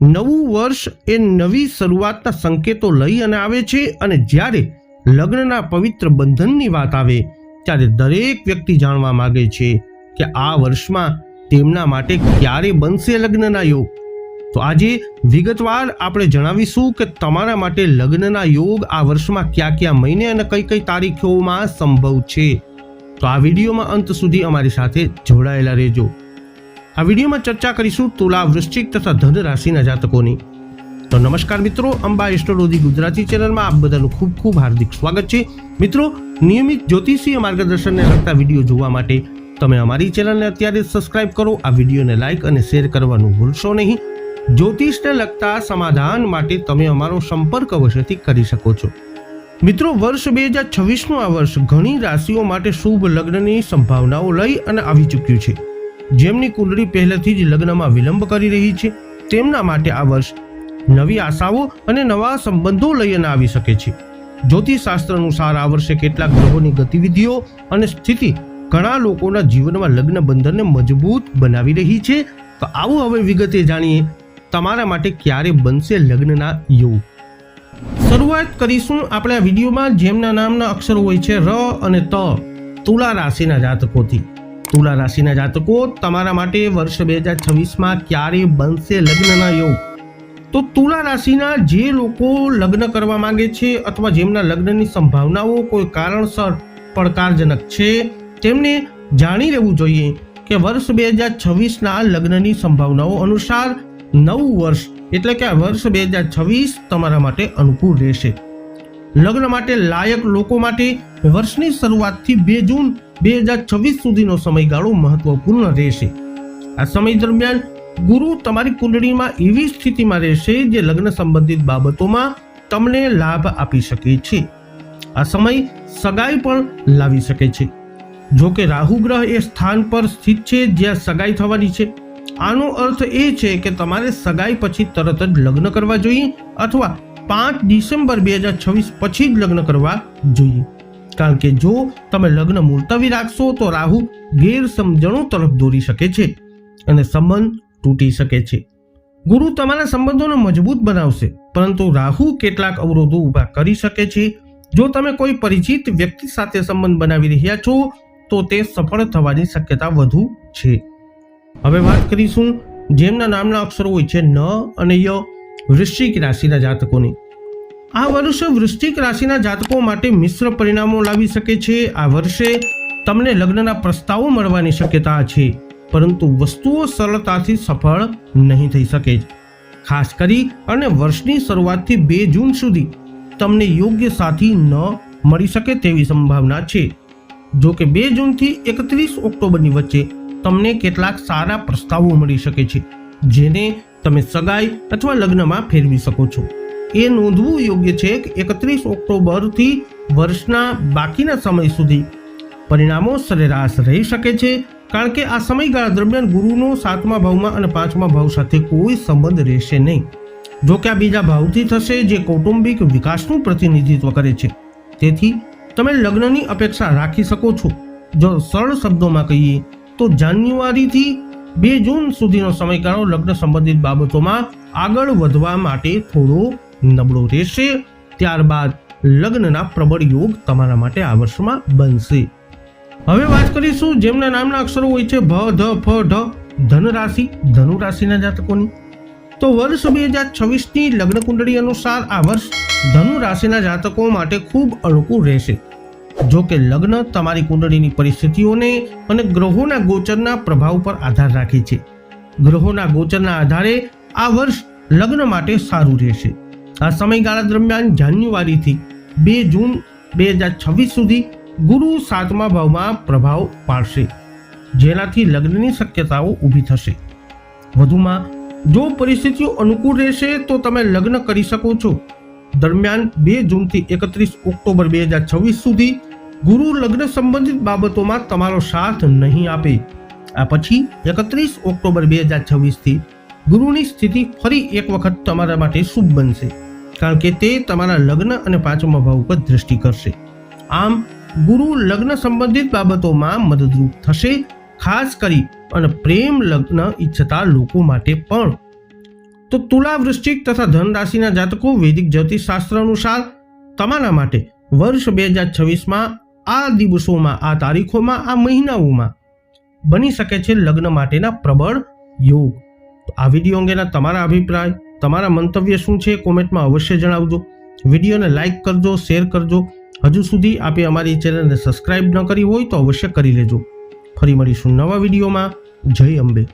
નવું વર્ષ એ નવી શરૂઆતના સંકેતો લઈ અને આવે છે અને જ્યારે લગ્નના પવિત્ર બંધનની વાત આવે ત્યારે દરેક વ્યક્તિ જાણવા માંગે છે કે આ વર્ષમાં તેમના માટે ક્યારે બનશે લગ્નના યોગ. તો આજે વિગતવાર આપણે જણાવીશું કે તમારા માટે લગ્નના યોગ આ વર્ષમાં કયા કયા મહિને અને કઈ કઈ તારીખોમાં સંભવ છે. તો આ વિડીયોમાં અંત સુધી અમારી સાથે જોડાયેલા રહેજો. આ વિડીયોમાં ચર્ચા કરીશું તુલા, વૃશ્ચિક તથા ધન રાશિના જાતકોની. તો નમસ્કાર મિત્રો, અંબા એસ્ટ્રોલોજી ગુજરાતી ચેનલમાં આપ બધાનું ખૂબ ખૂબ હાર્દિક સ્વાગત છે. મિત્રો, નિયમિત જ્યોતિષીય માર્ગદર્શનને લગતા વિડીયો જોવા માટે તમે અમારી ચેનલને અત્યારે સબસ્ક્રાઇબ કરો. આ વિડીયોને લાઇક અને શેર કરવાનું ભૂલશો નહીં. જ્યોતિષને લગતા સમાધાન માટે તમે અમારો સંપર્ક અવશ્યથી કરી શકો છો. મિત્રો, વર્ષ 2026નું આ વર્ષ ઘણી રાશિઓ માટે શુભ લગ્નની સંભાવનાઓ લઈ અને આવી ચૂક્યું છે. જેમની કુંડળી પહેલેથી જ લગ્નમાં વિલંબ કરી રહી છે તેમના માટે આ વર્ષ નવી આશાઓ અને નવા સંબંધો લઈ અને આવી શકે છે. જ્યોતિષશાસ્ત્ર અનુસાર આ વર્ષે કેટલાક ગ્રહોની ગતિવિધિઓ અને સ્થિતિ ઘણા લોકોના જીવનમાં લગ્ન બંધનને મજબૂત બનાવી રહી છે. તો આવું હવે વિગતે જાણીએ તમારા માટે ક્યારે બનશે લગ્નના યોગ. શરૂઆત કરીશું આપણે આ વિડીયોમાં જેમના નામના અક્ષરો હોય છે ર અને ત, તુલા રાશિના જાતકોથી. તુલા રાશિના જાતકો, તમારા માટે વર્ષ 2026માં ક્યારે બનશે લગ્નના યોગ? તો તુલા રાશિના જે લોકો લગ્ન કરવા માંગે છે અથવા જેમના લગ્નની સંભાવનાઓ કોઈ કારણસર પડકારજનક છે તેમને જાણી લેવું જોઈએ કે વર્ષ 2026ના લગ્નની સંભાવનાઓ અનુસાર નવું વર્ષ એટલે કે વર્ષ 2026 તમારા માટે અનુકૂળ રહેશે. લગ્ન માટે લાયક લોકો માટે વર્ષની શરૂઆતથી 2 જૂન 2026 સુધીનો સમયગાળો મહત્વપૂર્ણ રહેશે. આ સમય દરમિયાન ગુરુ તમારી કુંડળીમાં એવી સ્થિતિમાં રહેશે જે લગ્ન સંબંધિત બાબતોમાં તમને લાભ આપી શકે છે. આ સમય સગાઈ પણ લાવી શકે છે. જો કે રાહુ ગ્રહ એ સ્થાન પર સ્થિત છે જ્યાં સગાઈ થવાની છે. આનો અર્થ એ છે કે તમારે સગાઈ પછી તરત જ લગ્ન કરવા જોઈએ અથવા 5 ડિસેમ્બર 2026 પછી જ લગ્ન કરવા જોઈએ. કારણ કે જો તમે લગ્ન મુલતવી રાખશો તો રાહુ ગેરસમજણો તરફ દોરી શકે છે અને સંબંધ તૂટી શકે છે. ગુરુ તમારા સંબંધોને મજબૂત બનાવશે, પરંતુ રાહુ કેટલાક અવરોધો ઊભા કરી શકે છે. જો તમે કોઈ પરિચિત વ્યક્તિ સાથે સંબંધ બનાવી રહ્યા છો તો તે સફળ થવાની શક્યતા વધુ છે. હવે વાત કરીશું જેમના નામના અક્ષરો હોય છે ન અને ય, વૃશ્ચિક રાશિના જાતકોની. આ વર્ષે વૃશ્ચિક રાશિના જાતકો માટે મિશ્ર પરિણામો લાવી શકે છે. આ વર્ષે તમને લગ્નના પ્રસ્તાવો મળવાની શક્યતા છે, પરંતુ વસ્તુઓ સરળતાથી સફળ નહીં થઈ શકે. ખાસ કરી અને વર્ષની શરૂઆતથી 2 જૂન સુધી તમને યોગ્ય સાથી ન મળી શકે તેવી સંભાવના છે. જો કે 2 જૂનથી 31 ઓક્ટોબરની વચ્ચે તમને કેટલાક સારા પ્રસ્તાવો મળી શકે છે જેને તમે સગાઈ અથવા લગ્નમાં ફેરવી શકો છો. એ નોંધવું યોગ્ય છે કે 31 ઓક્ટોબરથી વર્ષના બાકીના સમય સુધી પરિણામો સરેરાશ રહી શકે છે, કારણ કે આ સમયગાળા દરમિયાન ગુરુનો 7મા ભાવમાં અને 5મા ભાવ સાથે કોઈ સંબંધ રહેશે નહીં. જો કે આ બીજા ભાવથી થશે જે કૌટુંબિક વિકાસનું પ્રતિનિધિત્વ કરે છે. તેથી તમે લગ્નની અપેક્ષા રાખી શકો છો. જો સરળ શબ્દોમાં કહીએ તો જાન્યુઆરીથી 2 જૂન સુધીનો સમયગાળો લગ્ન સંબંધિત બાબતોમાં આગળ વધવા માટે થોડો નબળો રહેશે. ત્યારબાદ લગ્નના પ્રબળ યોગ તમારા માટે આ વર્ષમાં બનશે. હવે વાત કરીશું જેમના નામના અક્ષરો હોય છે ભ, ધ, ફ, ઢ, ધન રાશિ, ધનુ રાશિના જાતકોની. તો વર્ષ 2026ની લગ્ન કુંડળી અનુસાર આ વર્ષ ધનુ રાશિના જાતકો માટે ખૂબ અનુકૂળ રહેશે. જો કે લગ્ન તમારી કુંડળીની પરિસ્થિતિઓને અને ગ્રહોના ગોચરના પ્રભાવ પર આધાર રાખે છે. ગ્રહોના ગોચરના આધારે આ વર્ષ લગ્ન માટે સારું રહેશે. આ સમયગાળા દરમિયાન જાન્યુઆરીથી 2 જૂન 2026 સુધી ગુરુ 7મા ભાવમાં પ્રભાવ પાડશે, જેનાથી લગ્નની શક્યતાઓ ઊભી થશે. વધુમાં જો પરિસ્થિતિઓ અનુકૂળ રહેશે તો તમે લગ્ન કરી શકો છો. દરમિયાન 2 જૂનથી 31 ઓક્ટોબર 2026 સુધી ગુરુ લગ્ન સંબંધિત બાબતોમાં તમારો સાથ નહીં આપે. આ પછી 31 ઓક્ટોબર 2026થી ગુરુની સ્થિતિ ફરી એક વખત તમારા માટે શુભ બનશે, કારણ કે તે તમારા લગ્ન અને 5મા ભાવ ઉપર દ્રષ્ટિ કરશે. આમ ગુરુ લગ્ન સંબંધિત બાબતોમાં મદદરૂપ થશે, ખાસ કરી અને પ્રેમ લગ્ન ઈચ્છતા લોકો માટે પણ. તો તુલા, વૃશ્ચિક તથા ધન રાશિના જાતકો વૈદિક જ્યોતિષ શાસ્ત્ર અનુસાર તમારા માટે વર્ષ 2026માં આ દિવસોમાં, આ તારીખોમાં, આ મહિનાઓમાં બની શકે છે લગ્ન માટેના પ્રબળ યોગ. તો આ વિડીયો અંગેના તમારા અભિપ્રાય, તમારા મંતવ્ય શું છે કોમેન્ટમાં અવશ્ય જણાવજો. વિડીયોને લાઇક કરજો, શેર કરજો. હજુ સુધી આપે અમારી ચેનલને સબસ્ક્રાઇબ ન કરી હોય તો અવશ્ય કરી લેજો. ફરી મળીશું નવા વિડીયોમાં. જય અંબે.